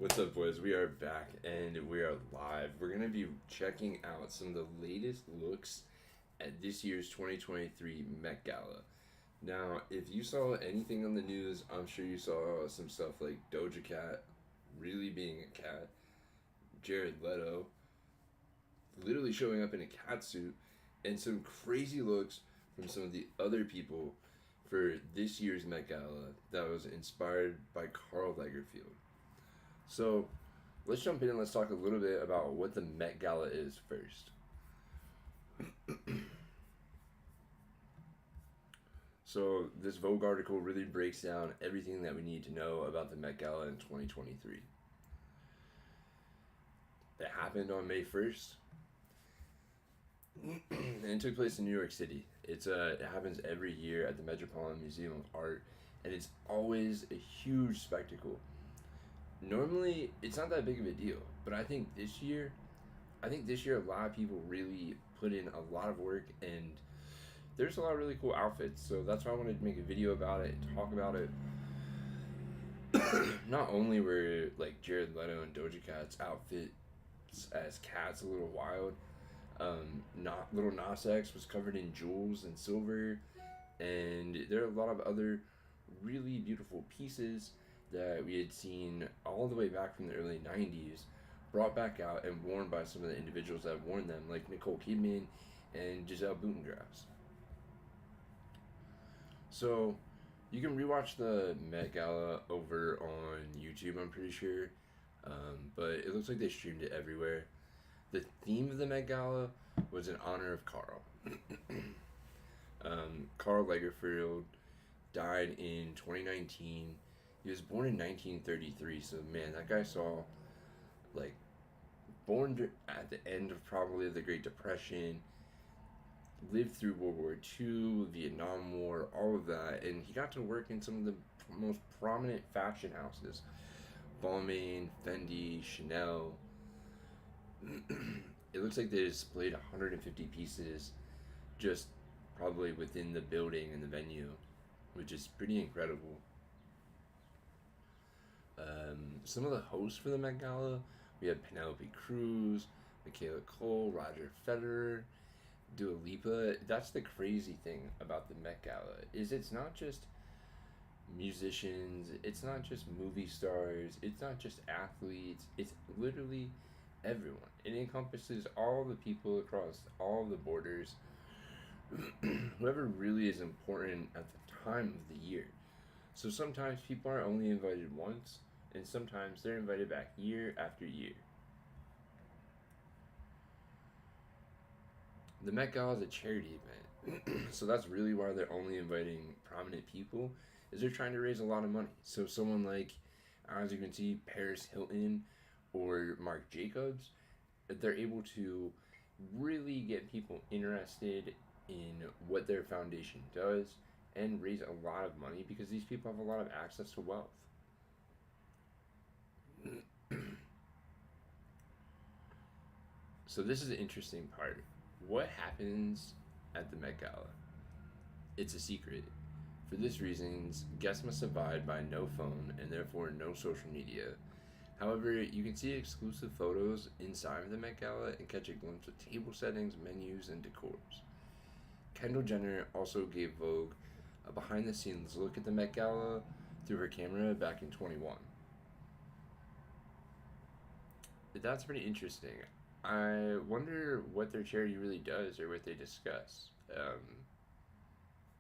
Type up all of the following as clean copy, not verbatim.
What's up, boys? We are back and we are live. We're going to be checking out some of the latest looks at this year's 2023 Met Gala. Now, if you saw anything on the news, I'm sure you saw some stuff like Doja Cat really being a cat, Jared Leto literally showing up in a cat suit, and some crazy looks from some of the other people for this year's Met Gala that was inspired by Karl Lagerfeld. So let's jump in and let's talk a little bit about what the Met Gala is first. So this Vogue article really breaks down everything that we need to know about the Met Gala in 2023. It happened on May 1st. And it took place in New York City. It happens every year at the Metropolitan Museum of Art, and it's always a huge spectacle. Normally, it's not that big of a deal, but I think this year a lot of people really put in a lot of work, and there's a lot of really cool outfits. So that's why I wanted to make a video about it, talk about it. Not only were like Jared Leto and Doja Cat's outfits as cats a little wild. Not Little Nas X was covered in jewels and silver, and there are a lot of other really beautiful pieces that we had seen all the way back from the early 90s brought back out and worn by some of the individuals that have worn them, like Nicole Kidman and Giselle Bundendorf. So you can rewatch the Met Gala over on YouTube, I'm pretty sure, but it looks like they streamed it everywhere. The theme of the Met Gala was in honor of Karl. Karl Lagerfeld died in 2019. He was born in 1933, so man, that guy saw, like, at the end of probably the Great Depression, lived through World War II, Vietnam War, all of that, and he got to work in some of the most prominent fashion houses. Balmain, Fendi, Chanel. It looks like they displayed 150 pieces just probably within the building and the venue, which is pretty incredible. Some of the hosts for the Met Gala, we had Penelope Cruz, Michaela Cole, Roger Federer, Dua Lipa. That's the crazy thing about the Met Gala, is it's not just musicians, it's not just movie stars, it's not just athletes, it's literally everyone. It encompasses all the people across all the borders, whoever really is important at the time of the year. So sometimes people are only invited once, and sometimes they're invited back year after year. The Met Gala is a charity event, so that's really why they're only inviting prominent people, is they're trying to raise a lot of money. So someone like, as you can see, Paris Hilton or Marc Jacobs, they're able to really get people interested in what their foundation does and raise a lot of money because these people have a lot of access to wealth. So this is the interesting part. What happens at the Met Gala? It's a secret. For this reason, guests must abide by no phone and therefore no social media. However, you can see exclusive photos inside of the Met Gala and catch a glimpse of table settings, menus, and decors. Kendall Jenner also gave Vogue a behind-the-scenes look at the Met Gala through her camera back in 2021. That's pretty interesting. I wonder what their charity really does or what they discuss.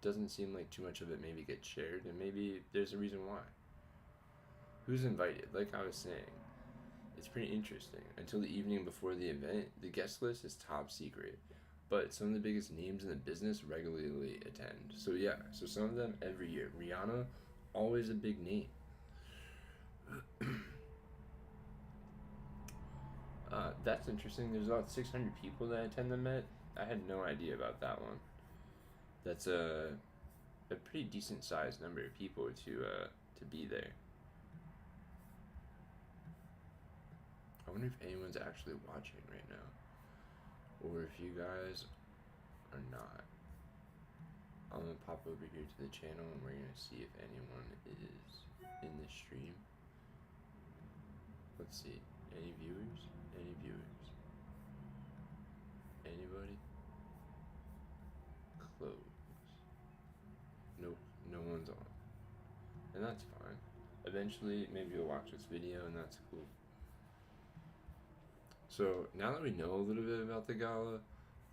Doesn't seem like too much of it maybe gets shared, and maybe there's a reason why. Who's invited? Like I was saying, it's pretty interesting. Until the evening before the event, the guest list is top secret, but some of the biggest names in the business regularly attend. So yeah, so some of them every year. Rihanna, always a big name. That's interesting. There's about 600 people that attend the Met. I had no idea about that one. That's a pretty decent sized number of people to be there. I wonder if anyone's actually watching right now, or if you guys are not. I'm gonna pop over here to the channel and we're gonna see if anyone is in the stream. Let's see. Any viewers? Any viewers? Anybody? Close. Nope, no one's on. And that's fine. Eventually, maybe you'll watch this video, and that's cool. So, now that we know a little bit about the gala,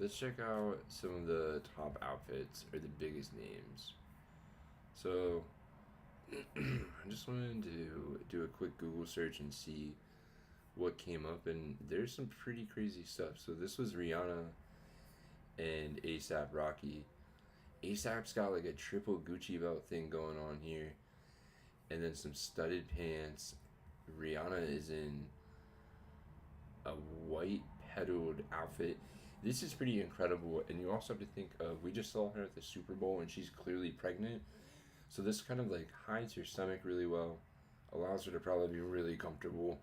let's check out some of the top outfits or the biggest names. So, I just wanted to do a quick Google search and see what came up, and there's some pretty crazy stuff. So, this was Rihanna and ASAP Rocky. ASAP's got like a triple Gucci belt thing going on here, and then some studded pants. Rihanna is in a white pedaled outfit. This is pretty incredible, and you also have to think of, we just saw her at the Super Bowl and she's clearly pregnant, so this kind of like hides her stomach really well, allows her to probably be really comfortable,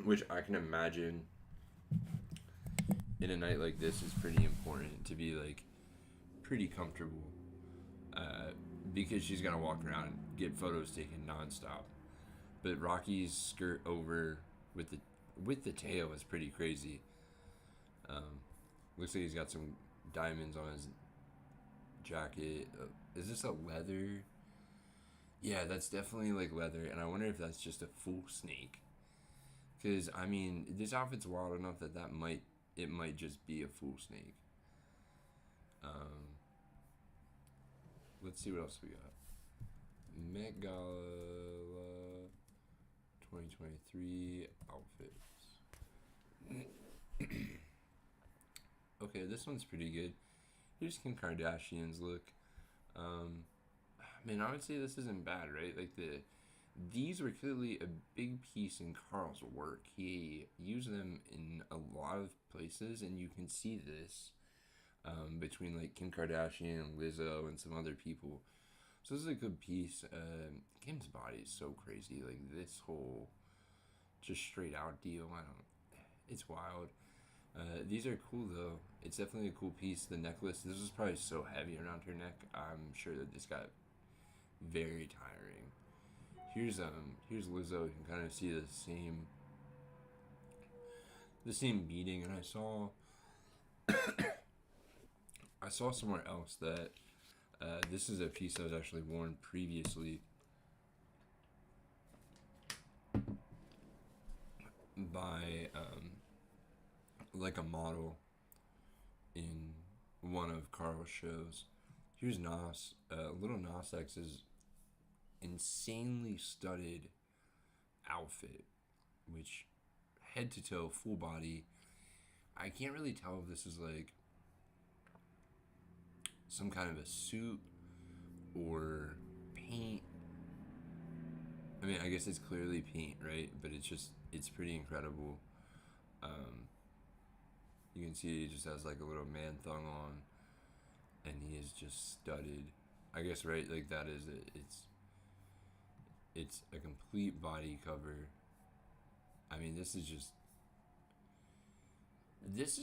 which I can imagine in a night like this is pretty important to be like pretty comfortable, because she's gonna walk around and get photos taken nonstop. But Rocky's skirt over with the tail is pretty crazy. Looks like he's got some diamonds on his jacket. Is this a leather? Yeah, that's definitely like leather, and I wonder if that's just a full snake. Cause I mean, this outfit's wild enough that it might just be a full snake. Let's see what else we got. Met Gala 2023 outfits. Okay, this one's pretty good. Here's Kim Kardashian's look. Man, I would say this isn't bad, right? Like these were clearly a big piece in Karl's work. He used them in a lot of places, and you can see this between like Kim Kardashian, Lizzo, and some other people. So this is a good piece. Kim's body is so crazy. Like this whole just straight out deal. It's wild. These are cool though. It's definitely a cool piece. The necklace. This was probably so heavy around her neck. I'm sure that this got very tiring. Here's Lizzo. You can kind of see the same beating, and I saw somewhere else that this is a piece that was actually worn previously by like a model in one of Karl's shows. Here's Nas. Little Nas X's insanely studded outfit, which head to toe, full body. I can't really tell if this is like some kind of a suit or paint. I mean, I guess it's clearly paint, right? But it's pretty incredible. You can see he just has like a little man thong on, and he is just studded. I guess, right? Like that is it. It's a complete body cover. I mean, this is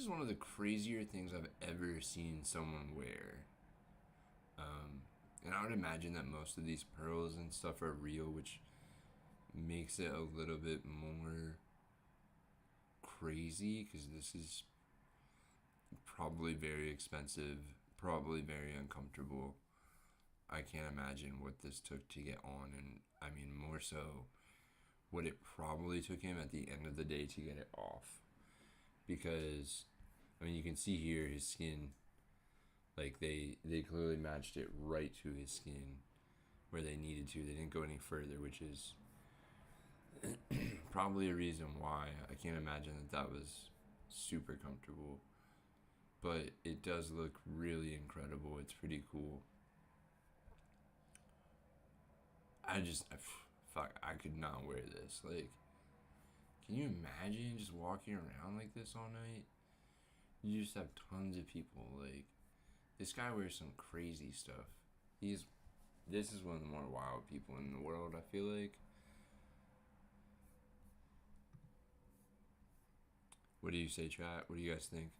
one of the crazier things I've ever seen someone wear. And I would imagine that most of these pearls and stuff are real, which makes it a little bit more crazy, because this is probably very expensive, probably very uncomfortable. I can't imagine what this took to get on, and I mean more so what it probably took him at the end of the day to get it off. Because I mean, you can see here his skin, like they clearly matched it right to his skin where they needed to. They didn't go any further, which is probably a reason why. I can't imagine that was super comfortable, but it does look really incredible. It's pretty cool. I could not wear this. Like, can you imagine just walking around like this all night? You just have tons of people. Like, this guy wears some crazy stuff. This is one of the more wild people in the world, I feel like. What do you say, chat? What do you guys think?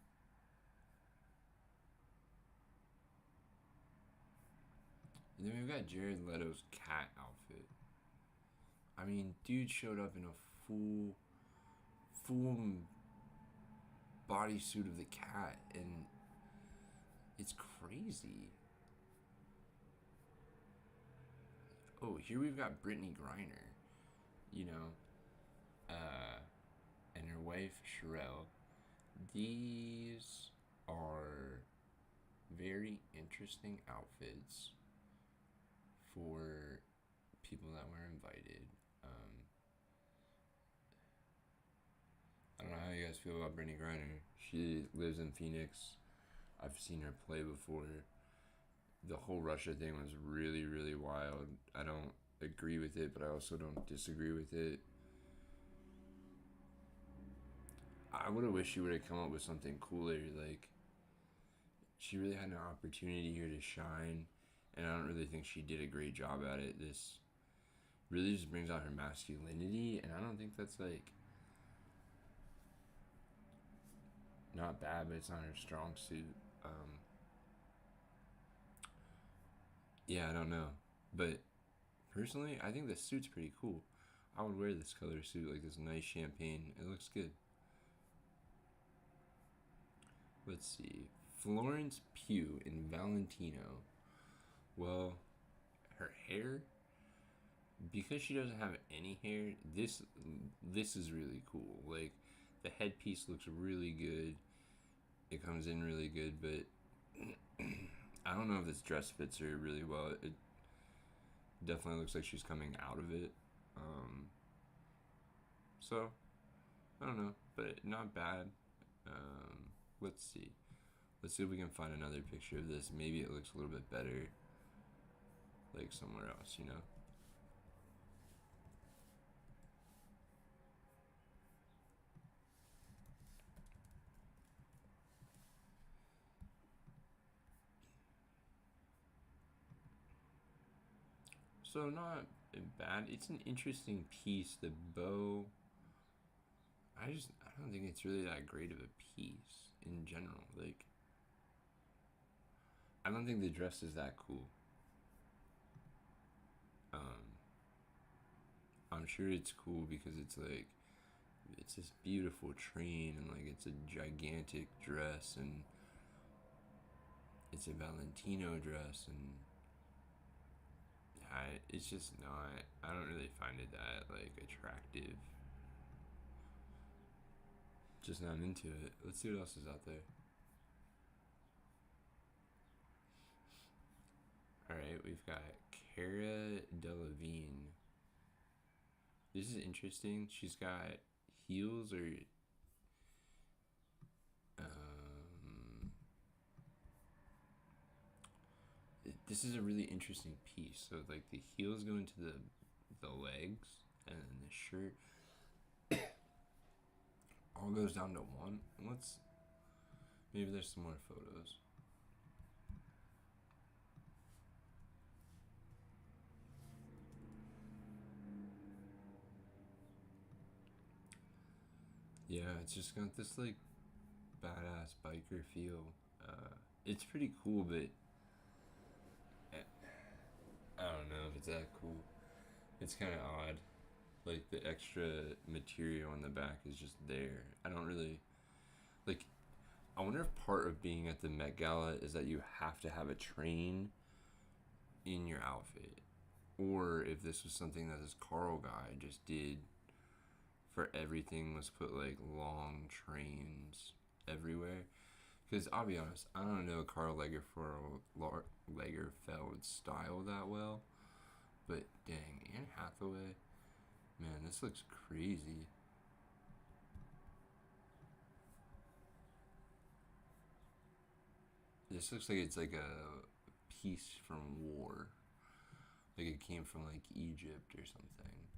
And then we've got Jared Leto's cat outfit. I mean, dude showed up in a full bodysuit of the cat, and it's crazy. Oh, here we've got Brittany Griner, you know, and her wife Sherelle. These are very interesting outfits for people that were invited. I don't know how you guys feel about Brittany Griner. She lives in Phoenix. I've seen her play before. The whole Russia thing was really, really wild. I don't agree with it, but I also don't disagree with it. I would have wished she would have come up with something cooler. Like, she really had an opportunity here to shine, and I don't really think she did a great job at it. This really just brings out her masculinity, and I don't think that's like not bad, but it's not her strong suit. Yeah, I don't know, but personally, I think this suit's pretty cool. I would wear this color suit, like this nice champagne. It looks good. Let's see. Florence Pugh in Valentino. Well, her hair, because she doesn't have any hair, this is really cool. Like, the headpiece looks really good. It comes in really good, but I don't know if this dress fits her really well. It definitely looks like she's coming out of it. So I don't know, but not bad. Let's see. Let's see if we can find another picture of this. Maybe it looks a little bit better, like somewhere else, you know? So not bad. It's an interesting piece. The bow. I don't think it's really that great of a piece in general. Like, I don't think the dress is that cool. Um, I'm sure it's cool because it's this beautiful train, and like it's a gigantic dress, and it's a Valentino dress, and it's just not. I don't really find it that like attractive. Just not into it. Let's see what else is out there. All right, we've got Cara Delevingne. This is interesting. She's got heels or um, this is a really interesting piece. So like the heels go into the legs, and then the shirt all goes down to one. Let's maybe there's some more photos. Yeah, it's just got this like badass biker feel. It's pretty cool, but I don't know if it's that cool. It's kind of odd. Like the extra material on the back is just there. I don't really like. I wonder if part of being at the Met Gala is that you have to have a train in your outfit, or if this was something that this Karl guy just did for everything, was put like long trains everywhere. Because I'll be honest, I don't know Karl Lagerfeld's style that well, but dang, Anne Hathaway, man, this looks crazy. This looks like it's like a piece from war, like it came from like Egypt or something.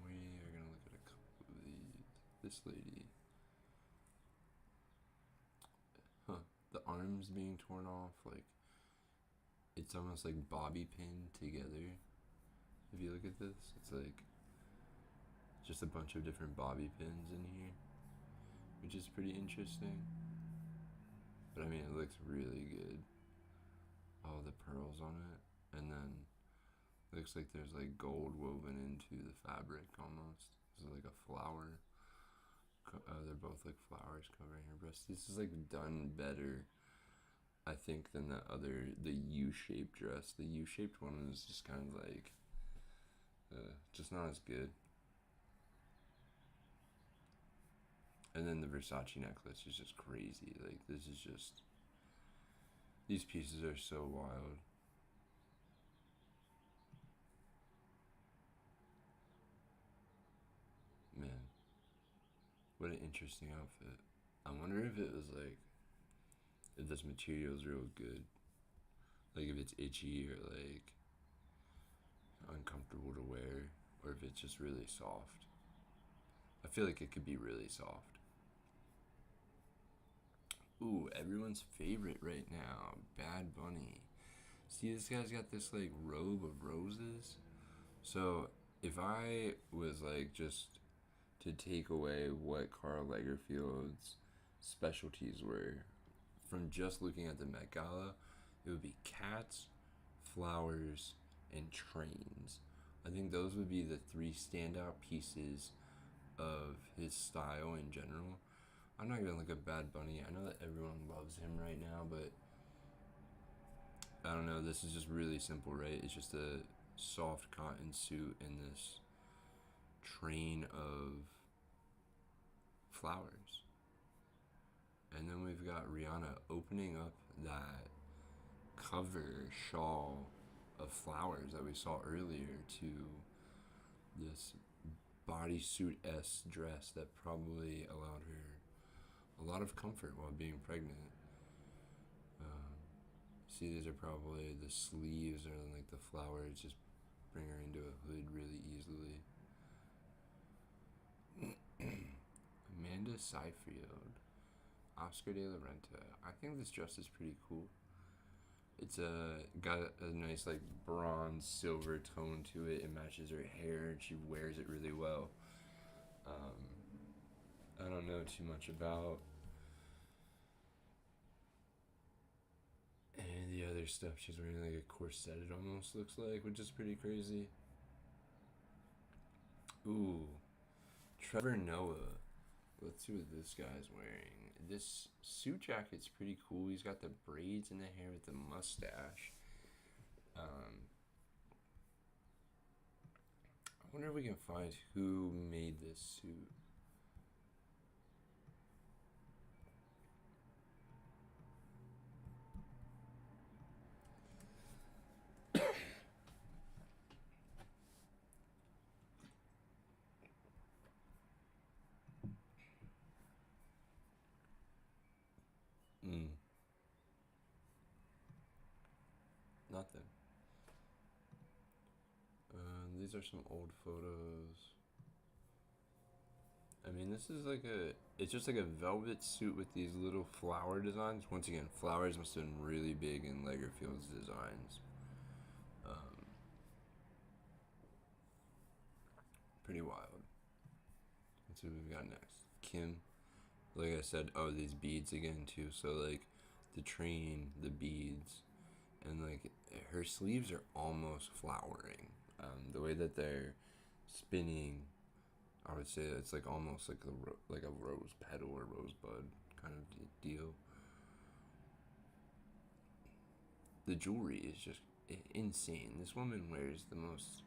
We are gonna look at a couple of these. This lady, huh? The arms being torn off, like it's almost like bobby pinned together. If you look at this, it's like just a bunch of different bobby pins in here, which is pretty interesting. But I mean, it looks really good. all the pearls on it, and then looks like there's like gold woven into the fabric almost. This is like a flower. They're both like flowers covering her breast. This is like done better, I think, than the U-shaped dress. The U-shaped one was just kind of like, just not as good. And then the Versace necklace is just crazy. Like, this is just, these pieces are so wild. Man, what an interesting outfit. I wonder if it was like, if this material is real good. Like, if it's itchy or like uncomfortable to wear, or if it's just really soft. I feel like it could be really soft. Ooh, everyone's favorite right now, Bad Bunny. See, this guy's got this like robe of roses. So, if I was like just to take away what Karl Lagerfeld's specialties were from just looking at the Met Gala, it would be cats, flowers, and trains. I think those would be the three standout pieces of his style in general. I'm not gonna look at Bad Bunny. I know that everyone loves him right now, but I don't know. This is just really simple, right? It's just a soft cotton suit and this train of flowers. And then we've got Rihanna opening up that cover shawl of flowers that we saw earlier to this bodysuit-esque dress that probably allowed her a lot of comfort while being pregnant. Um, See, these are probably the sleeves or like the flowers just bring her into a hood really easily. Amanda Seyfried, Oscar de la Renta. I think this dress is pretty cool. It's got a nice like bronze silver tone to it. It matches her hair and she wears it really well. I don't know too much about any of the other stuff. She's wearing like a corset, it almost looks like, which is pretty crazy. Ooh, Trevor Noah. Let's see what this guy's wearing. This suit jacket's pretty cool. He's got the braids in the hair with the mustache. I wonder if we can find who made this suit. Mm, Nothing. These are some old photos. I mean, this is like it's just like a velvet suit with these little flower designs. Once again, flowers must have been really big in Lagerfeld's designs. Um, Pretty wild. Let's see what we've got next. Kim, like I said, oh, these beads again too. So like the train, the beads, and like her sleeves are almost flowering. The way that they're spinning, I would say it's like almost like like a rose petal or rosebud kind of deal. The jewelry is just insane. This woman wears the most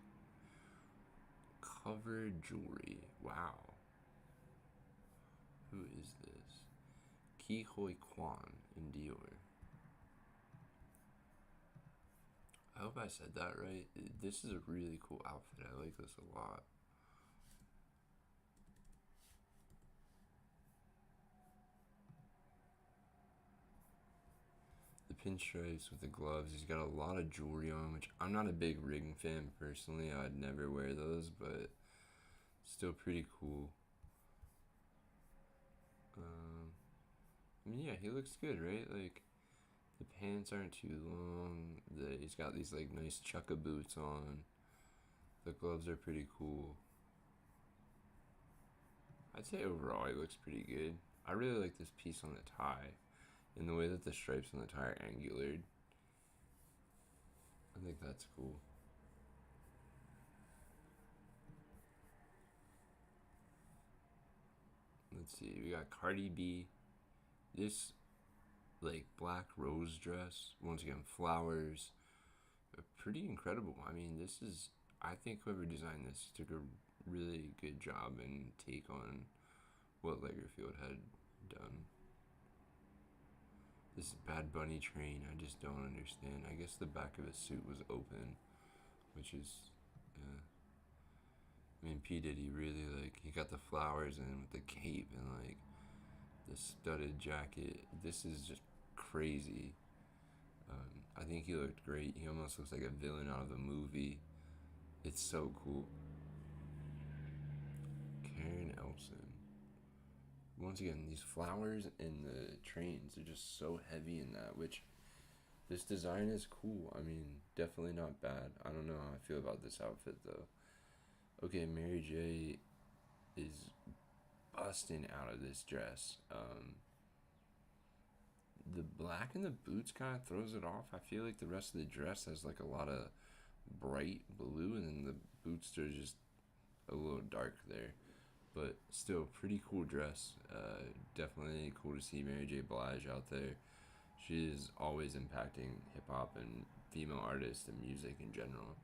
covered jewelry. Wow. Who is this? Ki Hoi Kwan in Dior. I hope I said that right. This is a really cool outfit. I like this a lot. The pinstripes with the gloves. He's got a lot of jewelry on, which I'm not a big ring fan personally. I'd never wear those, but still pretty cool. I mean, yeah, he looks good, right? Like, the pants aren't too long. He's got these, like, nice chukka boots on. The gloves are pretty cool. I'd say overall he looks pretty good. I really like this piece on the tie and the way that the stripes on the tie are angulated. think that's cool. Let's see. We got Cardi B. This like black rose dress. Once again, flowers. Pretty incredible. I mean, this is. I think whoever designed this took a really good job and take on what Lagerfeld had done. This Bad Bunny train, I just don't understand. I guess the back of his suit was open, which is, yeah. I mean, P Diddy really like he got the flowers in with the cape and like the studded jacket. This is just crazy. I think he looked great. He almost looks like a villain out of a movie. It's so cool. Karen Elson. Once again, these flowers and the trains are just so heavy in that, which this design is cool. I mean, definitely not bad. I don't know how I feel about this outfit though. Okay, Mary J is busting out of this dress. The black in the boots kind of throws it off. I feel like the rest of the dress has like a lot of bright blue, and then the boots are just a little dark there. But still, pretty cool dress. Definitely cool to see Mary J. Blige out there. She is always impacting hip hop and female artists and music in general.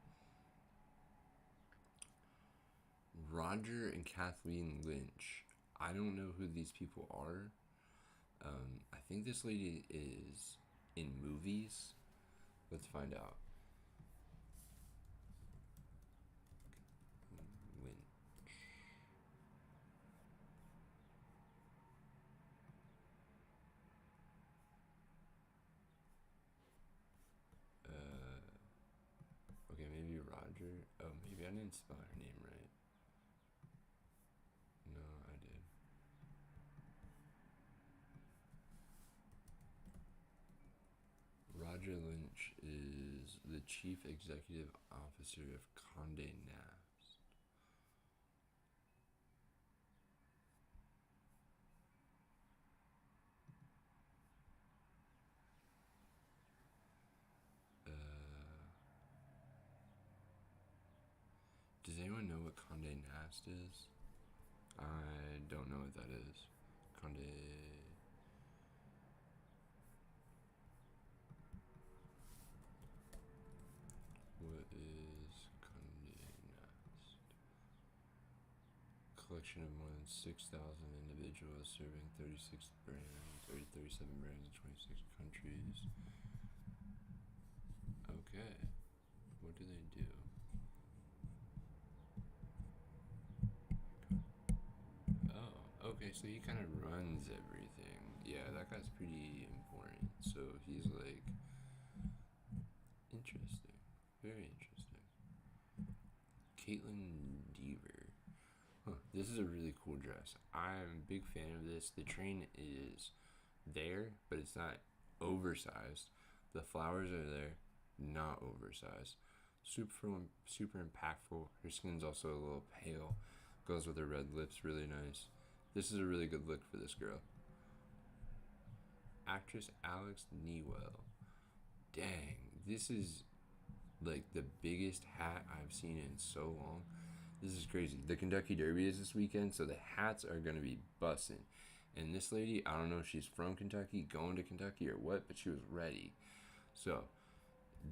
Roger and Kathleen Lynch. I don't know who these people are. I think this lady is in movies. Let's find out. Lynch. Okay, maybe Roger. Oh, maybe I didn't spell her name right. No, I did. Roger Lynch is the chief executive officer of Condé Nast. Does anyone know what Condé Nast is? I don't know what that is. Condé. What is Condé Nast? Collection of more than 6,000 individuals serving 36 brands, or 37 brands in 26 countries. Okay. What do they do? Oh, okay, so he kind of runs everything. Yeah, that guy's pretty important. So he's like interesting. Very interesting. Caitlin Deaver. Huh, this is a really cool dress. I'm a big fan of this. The train is there, but it's not oversized. The flowers are there, not oversized. Super impactful. Her skin's also a little pale. Goes with her red lips, really nice. This is a really good look for this girl. Actress Alex Newell. Dang, this is like the biggest hat I've seen in so long. This is crazy. The Kentucky Derby is this weekend, so the hats are gonna be bussin'. And this lady, I don't know if she's from Kentucky, going to Kentucky or what, but she was ready. So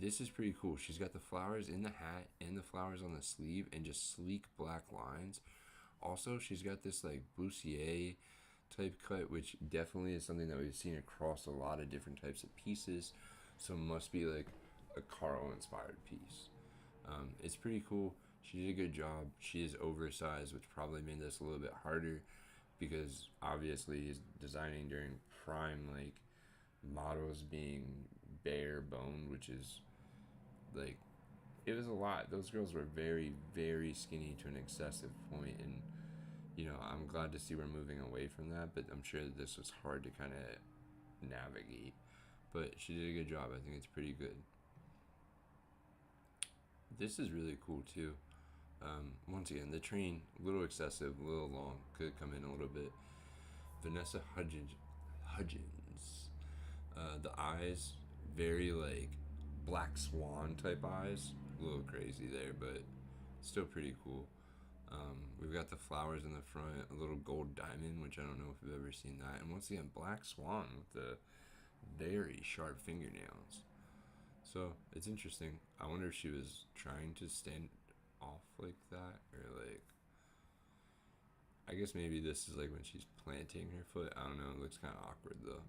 this is pretty cool. She's got the flowers in the hat and the flowers on the sleeve and just sleek black lines. Also, she's got this like bustier type cut, which definitely is something that we've seen across a lot of different types of pieces. So it must be like a Karl inspired piece. It's pretty cool. She did a good job. She is oversized, which probably made this a little bit harder because obviously he's designing during prime like models being bare boned, which is like it was a lot. Those girls were very, very skinny to an excessive point, and I'm glad to see we're moving away from that. But I'm sure that this was hard to kind of navigate. But she did a good job. I think it's pretty good. This is really cool too. Once again, the train a little excessive, a little long. Could come in a little bit. Vanessa Hudgens. The eyes very like black swan type eyes. A little crazy there, but still pretty cool. We've got the flowers in the front, a little gold diamond, which I don't know if you've ever seen that. And once again, black swan with the very sharp fingernails. So it's interesting. I wonder if she was trying to stand off like that, or like, I guess maybe this is like when she's planting her foot. I don't know. It looks kind of awkward though.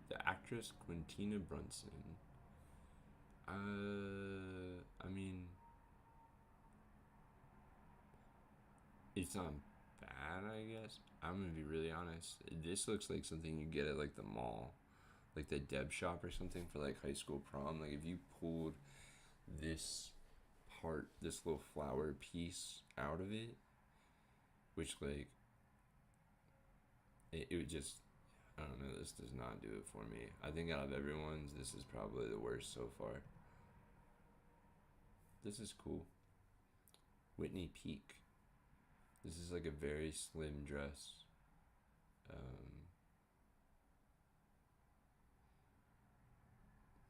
The actress Quintina Brunson. I mean, it's not bad, I guess. I'm gonna be really honest. This looks like something you get at like the mall, like the Deb shop or something for like high school prom. Like if you pulled this part, this little flower piece out of it, which like it would just, I don't know, this does not do it for me. I think out of everyone's, this is probably the worst so far. This is cool. Whitney Peak. This is like a very slim dress.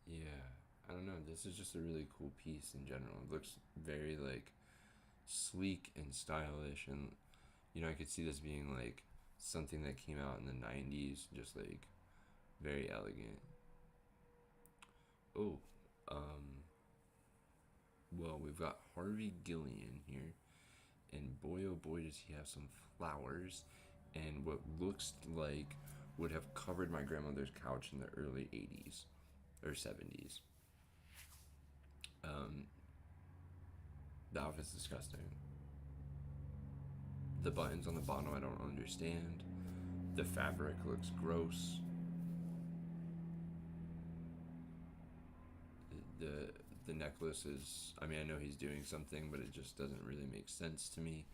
Yeah, I don't know. This is just a really cool piece in general. It looks very like sleek and stylish, and I could see this being like something that came out in the 90s, just like very elegant. Oh, well, we've got Harvey Gillian here, and boy, oh boy, does he have some flowers and what looks like would have covered my grandmother's couch in the early 80s or 70s. Um, the outfit's disgusting. The buttons on the bottom I don't understand. The fabric looks gross. The the necklace is, I mean, I know he's doing something, but it just doesn't really make sense to me.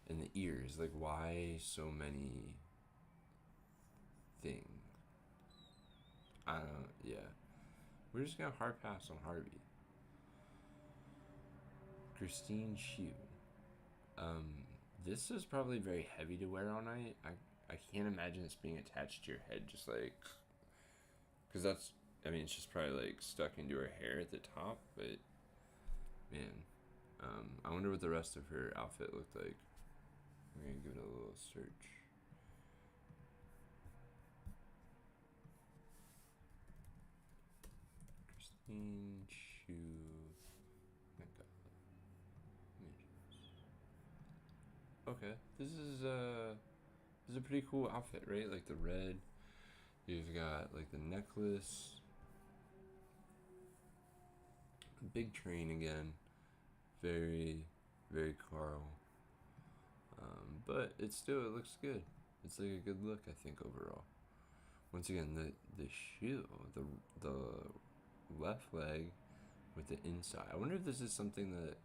And the ears, like, why so many things? I don't, yeah. We're just gonna hard pass on Harvey. Christine Shu. This is probably very heavy to wear all night. I can't imagine this being attached to your head, just like, because that's, I mean, it's just probably like stuck into her hair at the top, but man, I wonder what the rest of her outfit looked like. We're gonna give it a little search. Christine Shu. Okay, this is a pretty cool outfit, right? Like the red. You've got like the necklace. Big train again. Very, very Carl. But it looks good. It's like a good look, I think, overall. Once again, the shoe, the left leg with the inside. I wonder if this is something that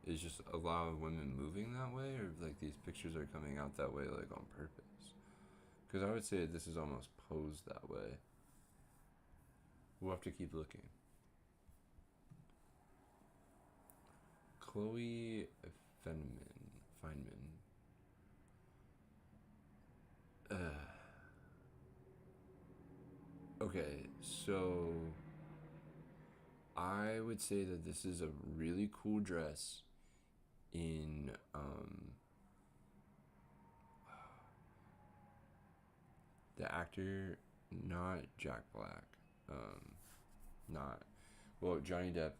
is just a lot of women moving that way, or if like these pictures are coming out that way like on purpose. Because I would say this is almost posed that way. We'll have to keep looking. Chloe Feynman. Okay, so I would say that this is a really cool dress in the actor, not Jack Black, not, well, Johnny Depp.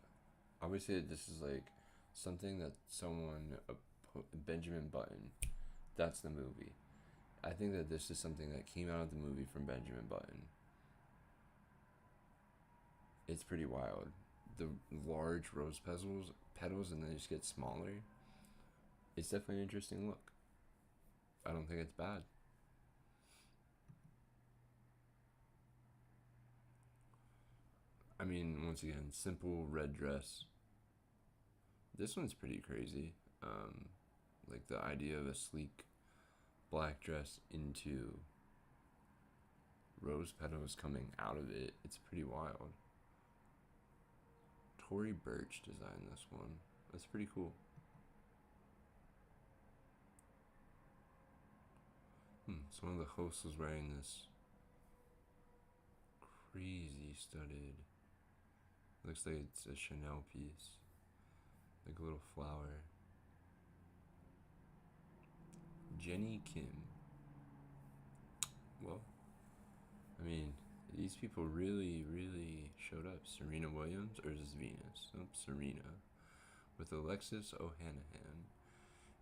I would say that this is like something that someone, Benjamin Button, that's the movie. I think that this is something that came out of the movie from Benjamin Button. It's pretty wild. The large rose petals, and then they just get smaller. It's definitely an interesting look. I don't think it's bad. I mean, once again, simple red dress. This one's pretty crazy. Like the idea of a sleek black dress into rose petals coming out of it. It's pretty wild. Tory Burch designed this one. That's pretty cool. So one of the hosts was wearing this crazy studded. Looks like it's a Chanel piece. Like a little flower. Jenny Kim. Well, I mean, these people really, really showed up. Serena Williams, or is this Venus? Oh, Serena. With Alexis Ohanahan.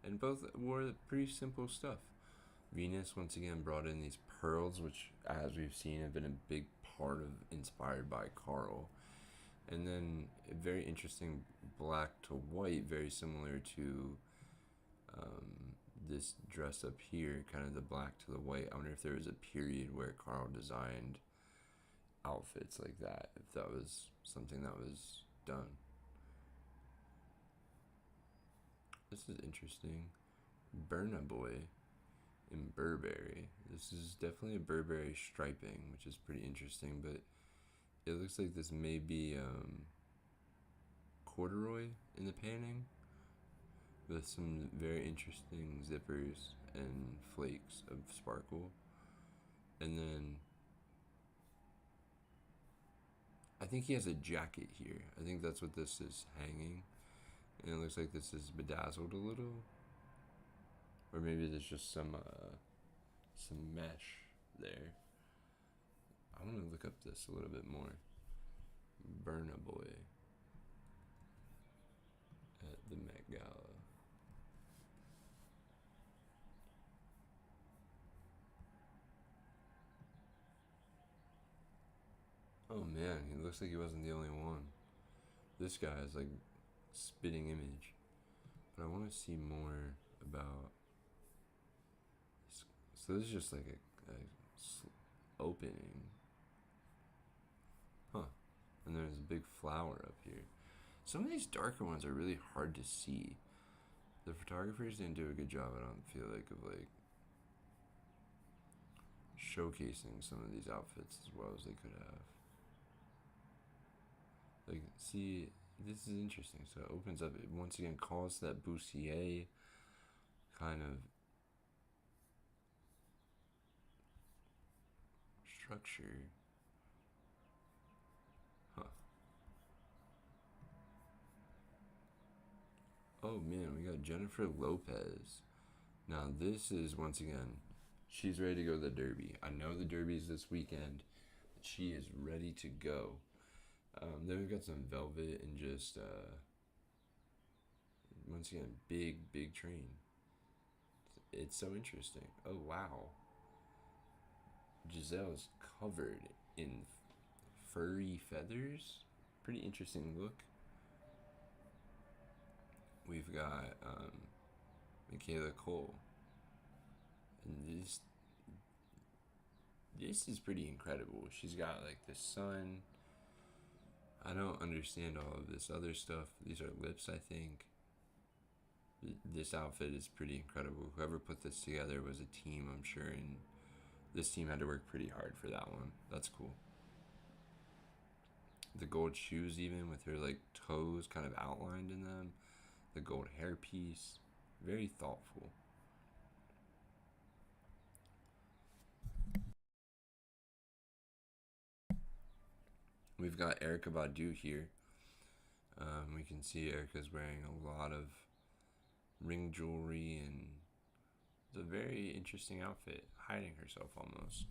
And both wore pretty simple stuff. Venus once again brought in these pearls, which, as we've seen, have been a big part of inspired by Karl. And then a very interesting black to white, very similar to this dress up here, kind of the black to the white. I wonder if there was a period where Karl designed outfits like that, if that was something that was done. This is interesting. Burna Boy in Burberry. This is definitely a Burberry striping, which is pretty interesting, but it looks like this may be corduroy in the panning with some very interesting zippers and flakes of sparkle. And then I think he has a jacket here. I think that's what this is hanging. And it looks like this is bedazzled a little. Or maybe there's just some mesh there. I want to look up this a little bit more. Burna Boy at the Met Gala. Oh man, he looks like he wasn't the only one. This guy is like spitting image. But I want to see more about. So this is just like a opening. Huh. And there's a big flower up here. Some of these darker ones are really hard to see. The photographers didn't do a good job, I don't feel like, of like showcasing some of these outfits as well as they could have. Like, see, this is interesting. So it opens up, it once again calls that bustier kind of structure. Huh. Oh man, we got Jennifer Lopez. Now this is, once again, she's ready to go to the Derby. I know the Derby's this weekend. But she is ready to go. Then we've got some velvet and just, once again, big train. It's so interesting. Oh, wow. Giselle is covered in furry feathers. Pretty interesting look. We've got Michaela Cole. And this is pretty incredible. She's got like the sun. I don't understand all of this other stuff. These are lips, I think. This outfit is pretty incredible. Whoever put this together was a team, I'm sure, and this team had to work pretty hard for that one. That's cool. The gold shoes, even with her like toes kind of outlined in them. The gold hairpiece. Very thoughtful. We've got Erykah Badu here. We can see Erica's wearing a lot of ring jewelry, and it's a very interesting outfit, hiding herself almost.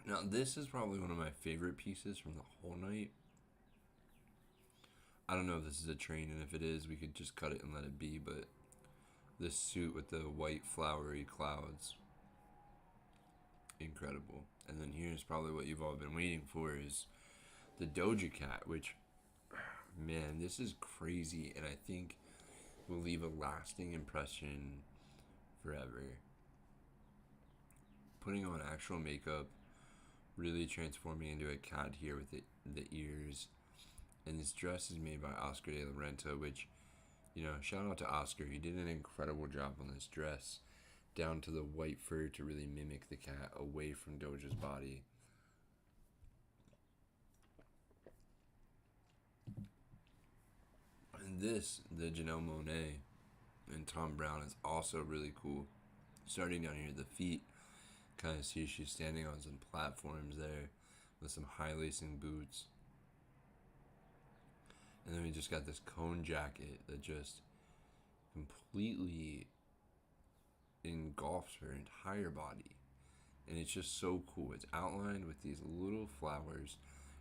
Now, this is probably one of my favorite pieces from the whole night. I don't know if this is a train, and if it is, we could just cut it and let it be, but this suit with the white flowery clouds, incredible. And then here's probably what you've all been waiting for, is the Doja Cat, which, man, this is crazy, and I think will leave a lasting impression forever. Putting on actual makeup, really transforming into a cat here with the ears. And this dress is made by Oscar de la Renta, which, shout out to Oscar. He did an incredible job on this dress, down to the white fur to really mimic the cat away from Doja's body. And this, the Janelle Monáe and Tom Brown, is also really cool. Starting down here at the feet, kind of see she's standing on some platforms there with some high lacing boots. And then we just got this cone jacket that just completely engulfs her entire body. And it's just so cool. It's outlined with these little flowers,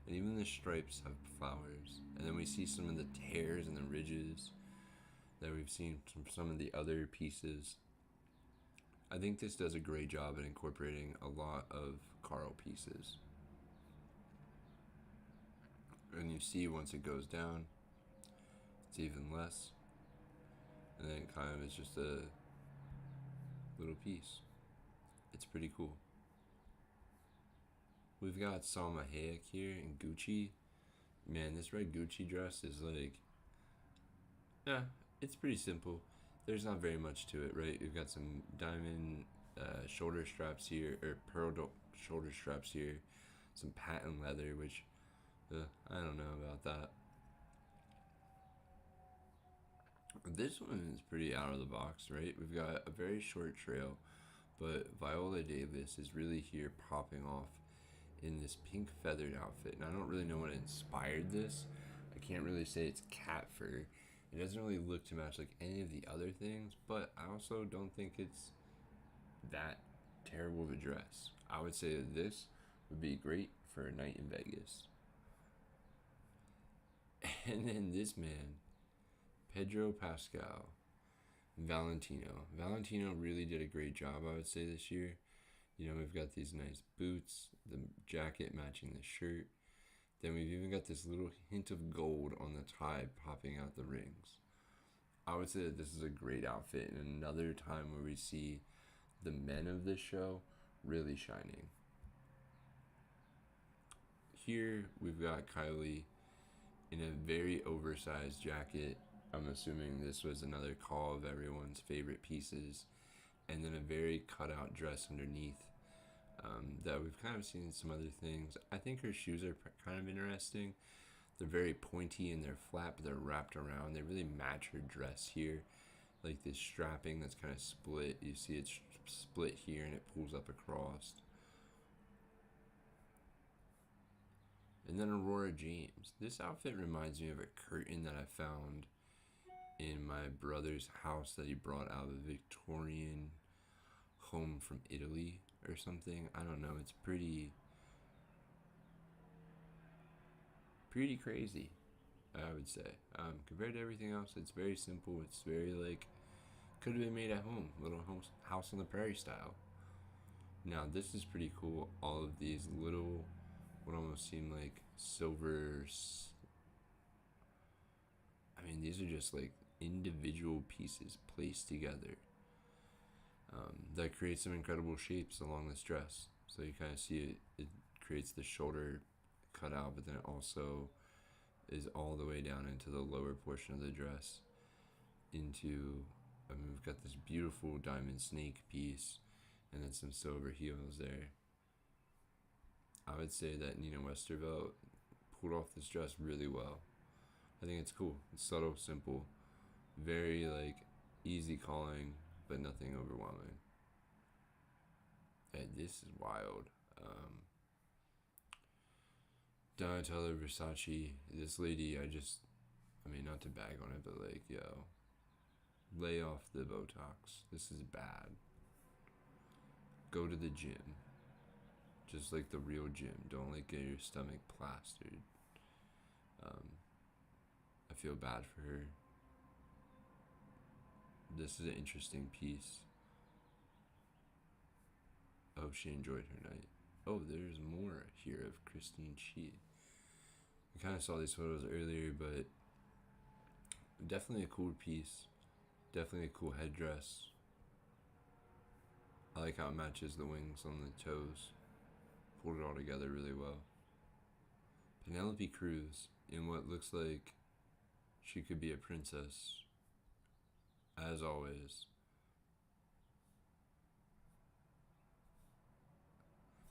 and even the stripes have flowers. And then we see some of the tears and the ridges that we've seen from some of the other pieces. I think this does a great job at incorporating a lot of Karl pieces. And you see once it goes down, it's even less. And then it kind of is just a little piece. It's pretty cool. We've got Salma Hayek here in Gucci. Man, this red Gucci dress is like, yeah, it's pretty simple. There's not very much to it, right? We've got some diamond shoulder straps here, or shoulder straps here. Some patent leather, which I don't know about that. This one is pretty out of the box, right? We've got a very short trail, but Viola Davis is really here popping off in this pink feathered outfit. And I don't really know what inspired this. I can't really say it's cat fur. It doesn't really look to match like any of the other things, but I also don't think it's that terrible of a dress. I would say that this would be great for a night in Vegas. And then this man, Pedro Pascal, Valentino. Valentino really did a great job, I would say, this year. You know, we've got these nice boots, the jacket matching the shirt. Then we've even got this little hint of gold on the tie popping out the rings. I would say that this is a great outfit and another time where we see the men of this show really shining. Here we've got Kylie in a very oversized jacket. I'm assuming this was another call of everyone's favorite pieces. And then a very cut out dress underneath. That we've kind of seen some other things. I think her shoes are kind of interesting. They're very pointy and they're flat, but they're wrapped around. They really match her dress here. Like this strapping that's kind of split. You see it's split here and it pulls up across. And then Aurora James. This outfit reminds me of a curtain that I found in my brother's house that he brought out of a Victorian home from Italy or something. I don't know. It's pretty crazy, I would say. Compared to everything else, it's very simple. It's very like, could have been made at home. Little house on the prairie style. Now this is pretty cool. All of these little, what almost seem like silvers. I mean, these are just like individual pieces placed together. That creates some incredible shapes along this dress. So you kind of see it creates the shoulder cut out, but then it also is all the way down into the lower portion of the dress. We've got this beautiful diamond snake piece and then some silver heels there. I would say that Nina Westervelt pulled off this dress really well. I think it's cool. It's subtle, simple, very like easy calling, but nothing overwhelming. And this is wild. Donatella Versace, this lady, not to bag on it, but like, yo, lay off the Botox. This is bad. Go to the gym. Just like the real gym. Don't like get your stomach plastered. I feel bad for her. This is an interesting piece. I hope she enjoyed her night. Oh, there's more here of Christine Chi. We kind of saw these photos earlier, but definitely a cool piece. Definitely a cool headdress. I like how it matches the wings on the toes. Pulled it all together really well. Penelope Cruz in what looks like she could be a princess. As always.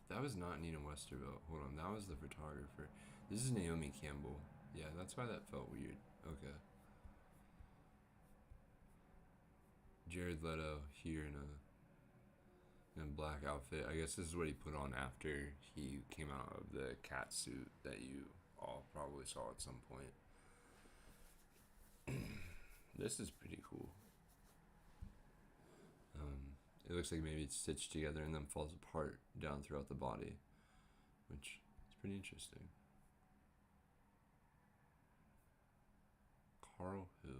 That was not Nina Westervelt. Hold on, that was the photographer. This is Naomi Campbell. Yeah, that's why that felt weird. Okay. Jared Leto here in a in a black outfit. I guess this is what he put on after he came out of the cat suit that you all probably saw at some point. This is pretty cool. It looks like maybe it's stitched together and then falls apart down throughout the body, which is pretty interesting. Karl who?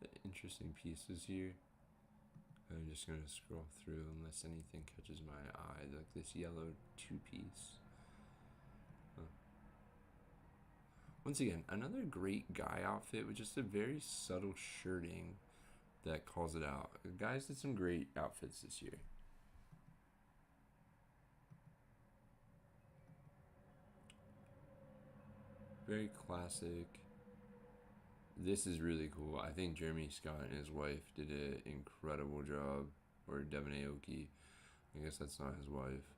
The interesting pieces here. I'm just going to scroll through unless anything catches my eye, like this yellow two-piece. Huh. Once again, another great guy outfit with just a very subtle shirting that calls it out. The guys did some great outfits this year. Very classic. This is really cool. I think Jeremy Scott and his wife did an incredible job. Or Devin Aoki. I guess that's not his wife.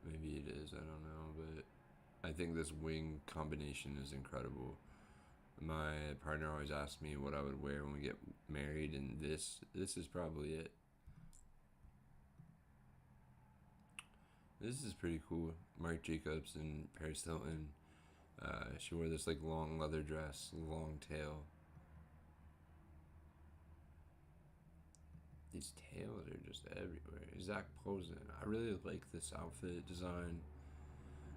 Maybe it is. I don't know. But I think this wing combination is incredible. My partner always asks me what I would wear when we get married, and this is probably it. This is pretty cool. Marc Jacobs and Paris Hilton. She wore this like long leather dress, long tail. These tails are just everywhere. Zach Posen. I really like this outfit design.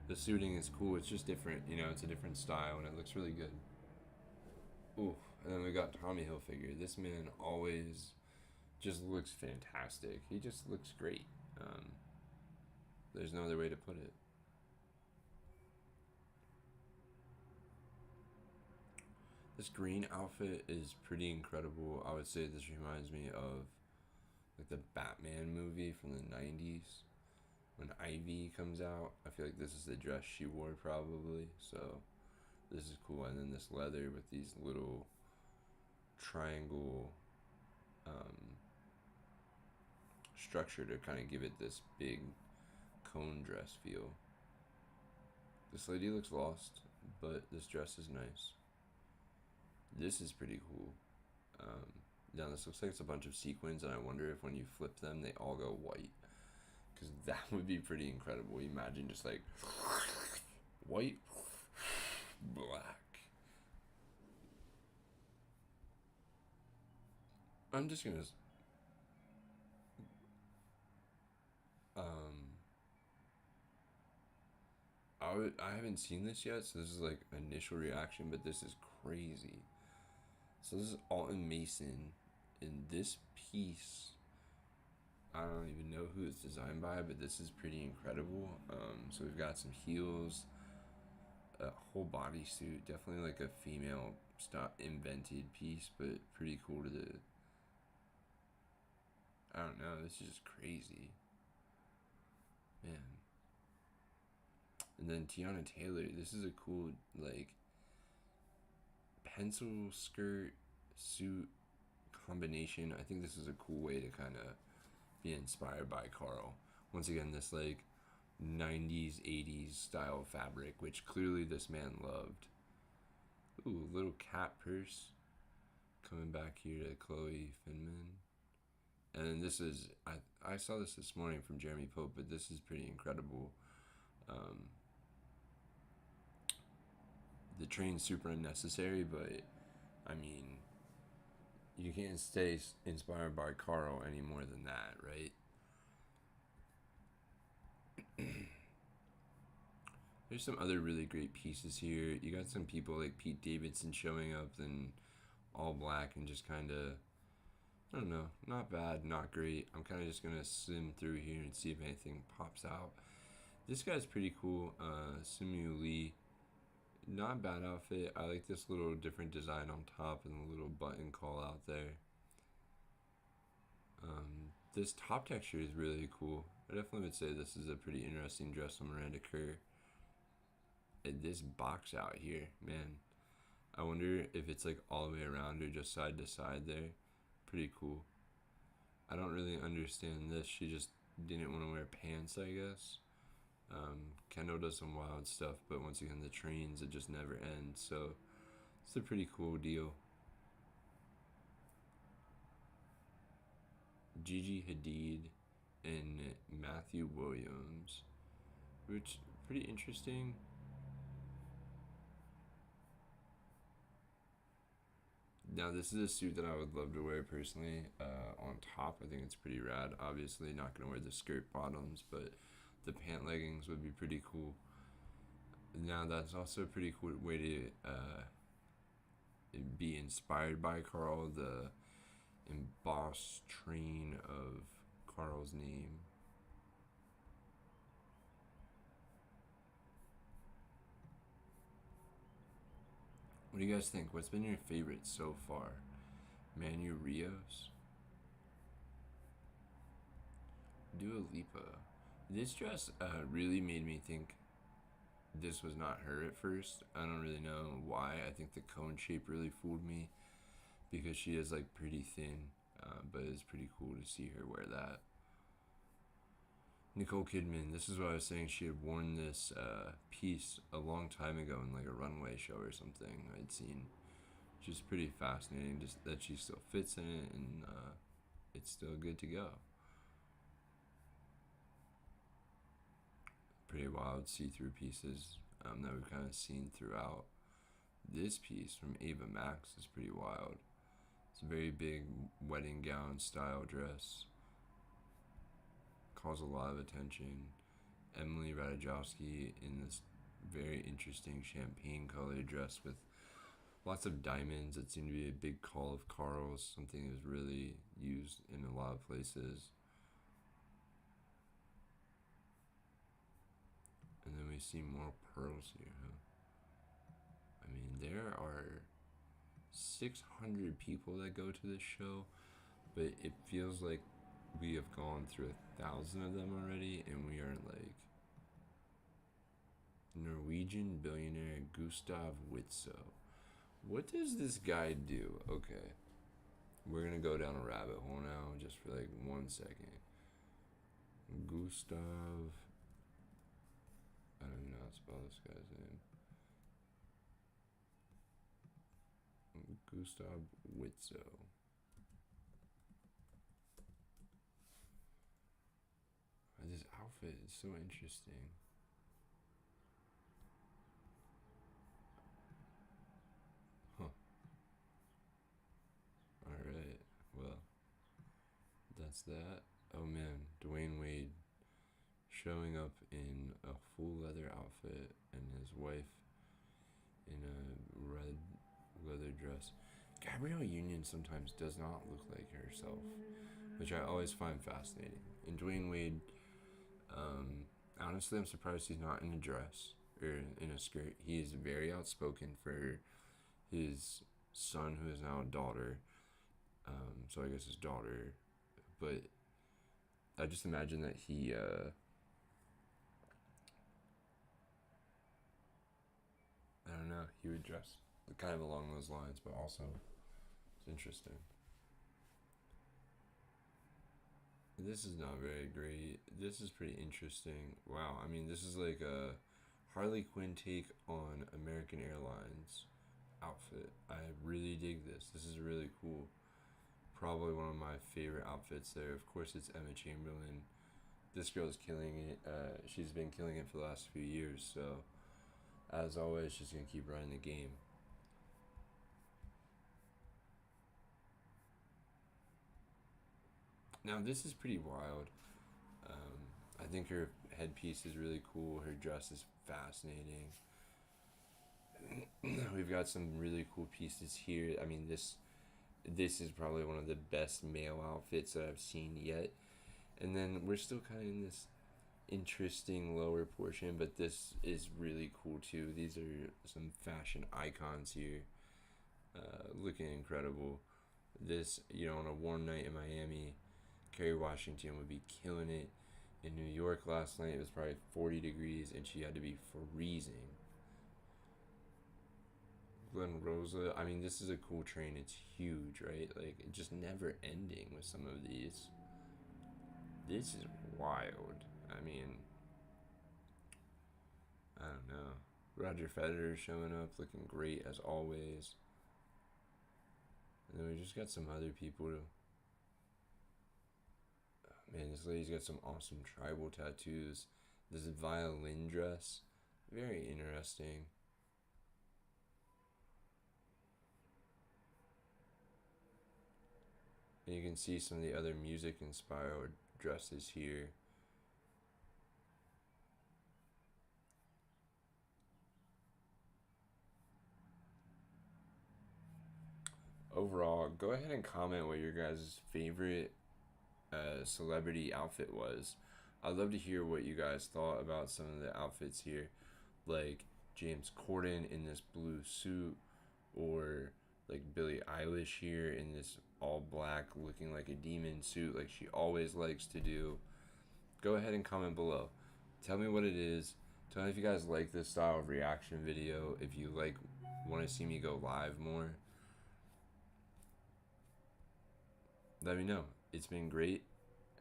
The suiting is cool. It's just different. You know, it's a different style, and it looks really good. Ooh, and then we got Tommy Hilfiger. This man always just looks fantastic. He just looks great. There's no other way to put it. This green outfit is pretty incredible. I would say this reminds me of like the Batman movie from the 90s. When Ivy comes out, I feel like this is the dress she wore probably. So this is cool. And then this leather with these little triangle structure to kind of give it this big cone dress feel. This lady looks lost, but this dress is nice. This is pretty cool. Now this looks like it's a bunch of sequins, and I wonder if when you flip them, they all go white. Because that would be pretty incredible. Imagine just like white, black. I'm just gonna. I haven't seen this yet, so this is like initial reaction, but this is crazy. So this is Alton Mason, and this piece, I don't even know who it's designed by, but this is pretty incredible. So we've got some heels, a whole bodysuit, definitely like a female invented piece, but pretty cool to the. I don't know. This is just crazy, man. And then Tiana Taylor. This is a cool like pencil skirt suit combination. I think this is a cool way to kind of be inspired by Karl. Once again, this like 90s, 80s style fabric, which clearly this man loved. Ooh, little cat purse. Coming back here to Chloe Finman. And then this is, I saw this morning from Jeremy Pope, but this is pretty incredible. The train's super unnecessary, but I mean, you can't stay inspired by Karl any more than that, right? There's some other really great pieces here. You got some people like Pete Davidson showing up in all black and just kind of, I don't know, not bad, not great. I'm kind of just going to skim through here and see if anything pops out. This guy's pretty cool, Simu Lee. Not bad outfit. I like this little different design on top and the little button call out there. This top texture is really cool. I definitely would say this is a pretty interesting dress on Miranda Kerr. And this box out here, man. I wonder if it's like all the way around or just side to side there. Pretty cool. I don't really understand this. She just didn't want to wear pants, I guess. Kendall does some wild stuff, but once again, the trains, it just never ends. So it's a pretty cool deal. Gigi Hadid. and Matthew Williams, which pretty interesting. Now this is a suit that I would love to wear personally. On top, I think it's pretty rad. Obviously, not gonna wear the skirt bottoms, but the pant leggings would be pretty cool. Now that's also a pretty cool way to be inspired by Karl, the embossed train of Karl's name. What do you guys think? What's been your favorite so far? Manu Rios? Dua Lipa. This dress really made me think this was not her at first. I don't really know why. I think the cone shape really fooled me because she is like pretty thin, but it's pretty cool to see her wear that. Nicole Kidman, this is what I was saying. She had worn this piece a long time ago in like a runway show or something I'd seen. Just pretty fascinating, just that she still fits in it and it's still good to go. Pretty wild see-through pieces that we've kind of seen throughout. This piece from Ava Max is pretty wild. It's a very big wedding gown style dress. Calls a lot of attention. Emily Ratajkowski in this very interesting champagne colored dress with lots of diamonds. It seemed to be a big call of Karl's, something that was really used in a lot of places. And then we see more pearls here, huh? I mean, there are 600 people that go to this show, but it feels like we have gone through 1,000 of them already, and we are like Norwegian billionaire Gustav Witzøe. What does this guy do? Okay, we're gonna go down a rabbit hole now, just for like 1 second. Gustav. I don't even know how to spell this guy's name. Gustav Witzøe. This outfit is so interesting. Huh. Alright, well, that's that. Oh man, Dwayne Wade showing up in a full leather outfit and his wife in a red leather dress. Gabrielle Union sometimes does not look like herself, which I always find fascinating. And Dwayne Wade, honestly, I'm surprised he's not in a dress or in a skirt. He is very outspoken for his son, who is now a daughter. So I guess his daughter, but I just imagine that he, I don't know, he would dress kind of along those lines, but also it's interesting. This is not very great. This is pretty interesting. Wow, I mean, this is like a Harley Quinn take on American Airlines outfit. I really dig this. This is really cool. Probably one of my favorite outfits there. Of course, it's Emma Chamberlain. This girl's killing it. She's been killing it for the last few years, so as always, she's gonna keep running the game. Now, this is pretty wild. I think her headpiece is really cool. Her dress is fascinating. We've got some really cool pieces here. I mean, this is probably one of the best male outfits that I've seen yet. And then we're still kind of in this interesting lower portion, but this is really cool too. These are some fashion icons here, looking incredible. This, on a warm night in Miami, Kerry Washington would be killing it. In New York last night, it was probably 40 degrees, and she had to be freezing. Glen Rosa, I mean, this is a cool train. It's huge, right? Like, it's just never ending with some of these. This is wild. I mean, I don't know. Roger Federer showing up, looking great as always. And then we just got some other people. Man, this lady's got some awesome tribal tattoos. This violin dress, very interesting. And you can see some of the other music inspired dresses here. Overall, go ahead and comment what your guys' favorite celebrity outfit was. I'd love to hear what you guys thought about some of the outfits here, like James Corden in this blue suit, or like Billie Eilish here in this all black looking like a demon suit like she always likes to do. Go ahead and comment below. Tell me what it is. Tell me if you guys like this style of reaction video, if you like want to see me go live more. Let me know. It's been great.